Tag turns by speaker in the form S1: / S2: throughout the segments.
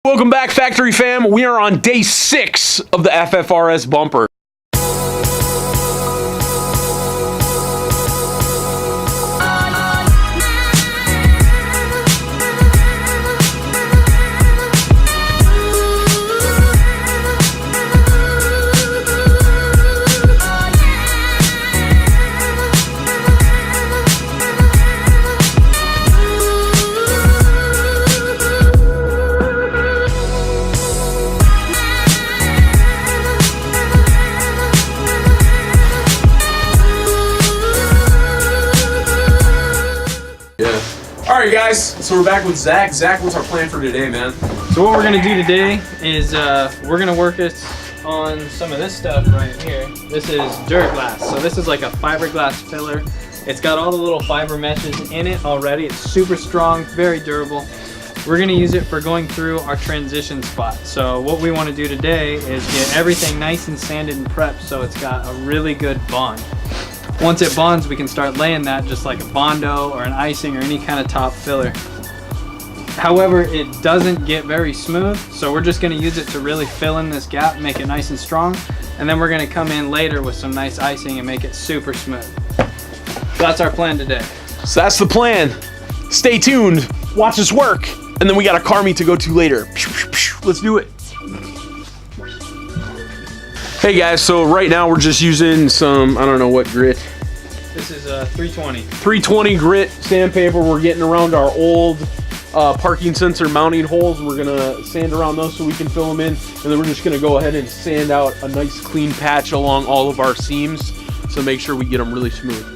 S1: Welcome back, Factory Fam. We are on day 6 of the FFRS bumper. Alright guys, so we're back with Zach. Zach, what's our plan for today, man?
S2: So what we're going to do today is we're going to work it on some of this stuff right here. This is Duraglass. So this is like a fiberglass filler. It's got all the little fiber meshes in it already. It's super strong, very durable. We're going to use it for going through our transition spot. So what we want to do today is get everything nice and sanded and prepped so it's got a really good bond. Once it bonds, we can start laying that just like a Bondo or an icing or any kind of top filler. However, it doesn't get very smooth, so we're just going to use it to really fill in this gap, make it nice and strong, and then we're going to come in later with some nice icing and make it super smooth. So that's our plan today.
S1: So that's the plan. Stay tuned, watch us work, and then we got a car meet to go to later. Let's do it. Hey guys, so right now we're just using some, I don't know what grit.
S2: This is 320.
S1: 320 grit sandpaper. We're getting around our old parking sensor mounting holes. We're gonna sand around those so we can fill them in. And then we're just gonna go ahead and sand out a nice clean patch along all of our seams to make sure we get them really smooth.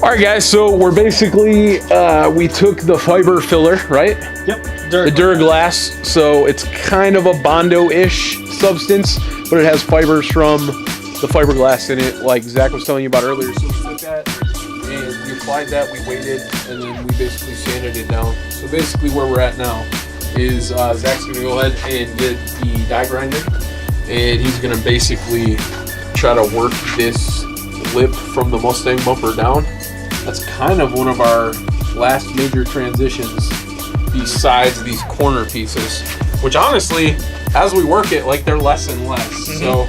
S1: All right, guys. So we're basically we took the fiber filler, right?
S2: Yep.
S1: The Duraglass. So it's kind of a Bondo-ish substance, but it has fibers from the fiberglass in it, like Zach was telling you about earlier. So we took that and we applied that. We waited, and then we basically sanded it down. So basically, where we're at now is Zach's gonna go ahead and get the die grinder, and he's gonna basically try to work this lip from the Mustang bumper down. That's kind of one of our last major transitions besides these corner pieces, which honestly, as we work it, like they're less and less. So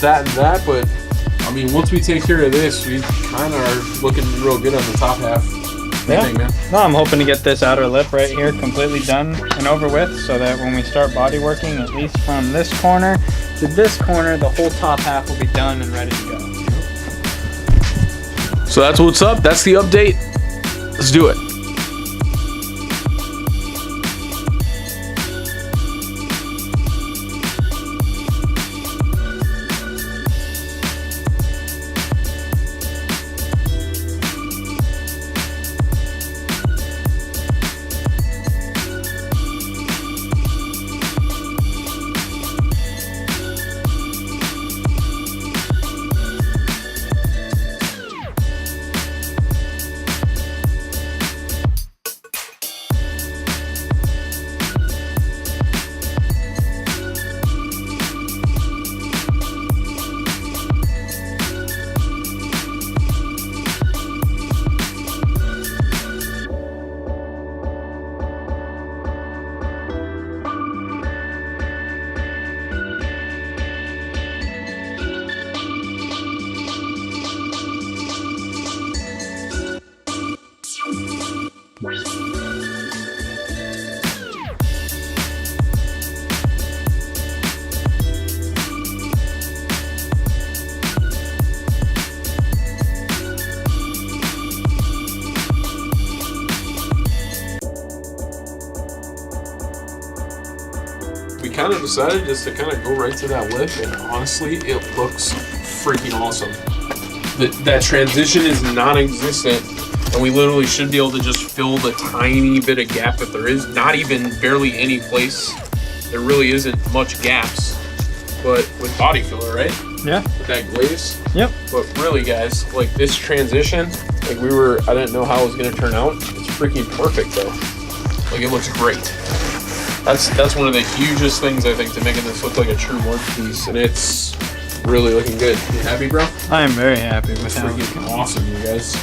S1: that and that, but I mean, once we take care of this, we kind of are looking real good on the top half.
S2: Yeah. No, I'm hoping to get this outer lip right here completely done and over with, so that when we start body working, at least from this corner to this corner, the whole top half will be done and ready to go.
S1: So that's what's up. That's the update. Let's do it. We kind of decided just to kind of go right to that lip, and honestly, it looks freaking awesome. That transition is non-existent, and we literally should be able to just fill the tiny bit of gap that there is. Not even barely any place. There really isn't much gaps, but with body filler, right?
S2: Yeah.
S1: With that glaze.
S2: Yep.
S1: But really, guys, like this transition, like I didn't know how it was gonna turn out. It's freaking perfect though. Like it looks great. That's one of the hugest things I think to making this look like a true work piece, and it's really looking good. You happy, bro?
S2: I am very happy with
S1: It's
S2: how
S1: freaking awesome, you guys.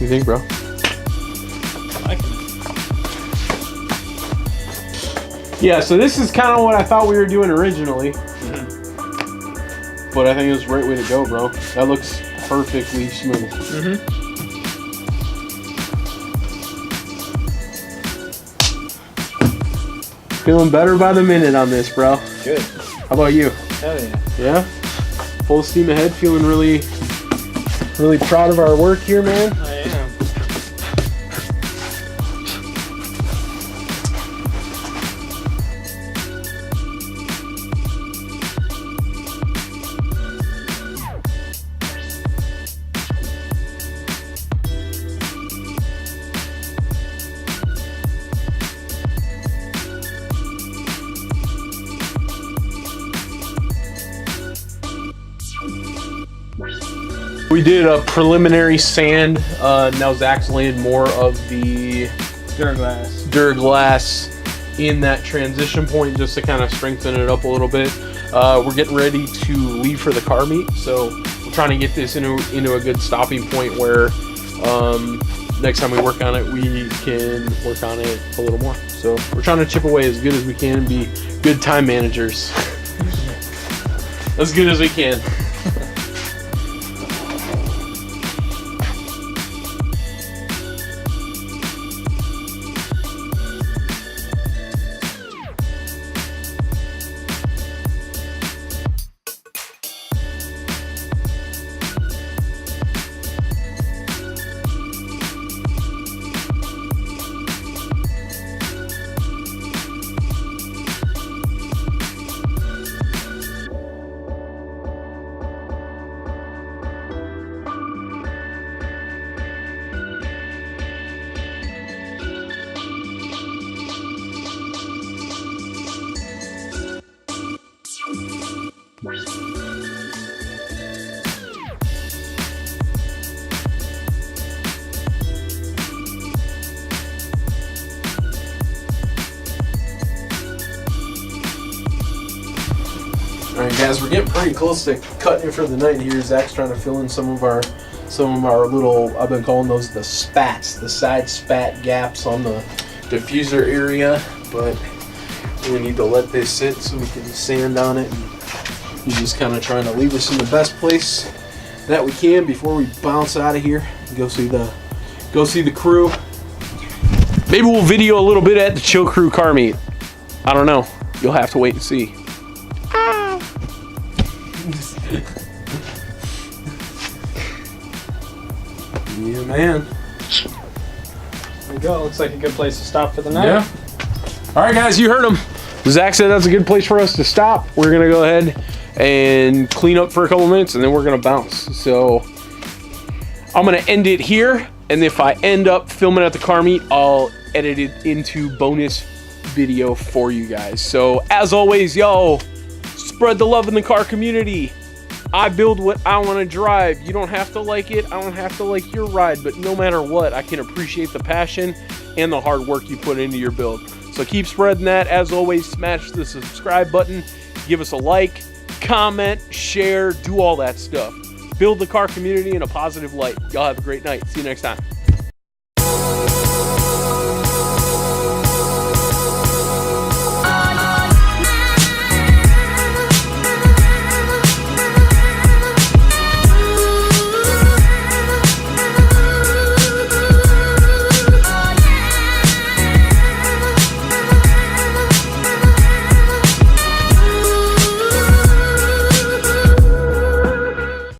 S1: You think, bro?
S2: I like it.
S1: Yeah, so this is kind of what I thought we were doing originally. But I think it was the right way to go, bro. That looks perfectly smooth. Feeling better by the minute on this, bro.
S2: Good.
S1: How about you?
S2: Hell yeah.
S1: Yeah? full steam ahead. Feeling really proud of our work here, man.
S2: I am.
S1: We did a preliminary sand. Now Zach's laying more of the Duraglass in that transition point just to kind of strengthen it up a little bit. We're getting ready to leave for the car meet, so we're trying to get this into a good stopping point where next time we work on it, we can work on it a little more. So we're trying to chip away as good as we can and be good time managers. As good as we can. Alright guys, we're getting pretty close to cutting it for the night here. Zach's trying to fill in some of our little, I've been calling those the spats, the side spat gaps on the diffuser area, but we need to let this sit so we can sand on it. And we're just kind of trying to leave us in the best place that we can before we bounce out of here and go see the crew. Maybe we'll video a little bit at the Chill Crew car meet. I don't know. You'll have to wait and see. Yeah, man.
S2: There we go. Looks like a good place to stop for the night.
S1: Yeah. All right, guys, you heard him. Zach said that's a good place for us to stop. We're gonna go ahead and clean up for a couple minutes, and then we're gonna bounce. So I'm gonna end it here, and if I end up filming at the car meet, I'll edit it into bonus video for you guys. So as always, yo, spread the love in the car community. I build what I want to drive. You don't have to like it. I don't have to like your ride, but no matter what, I can appreciate the passion and the hard work you put into your build. So keep spreading that. As always, smash the subscribe button, give us a like, comment, share, do all that stuff. Build the car community in a positive light. Y'all have a great night. See you next time.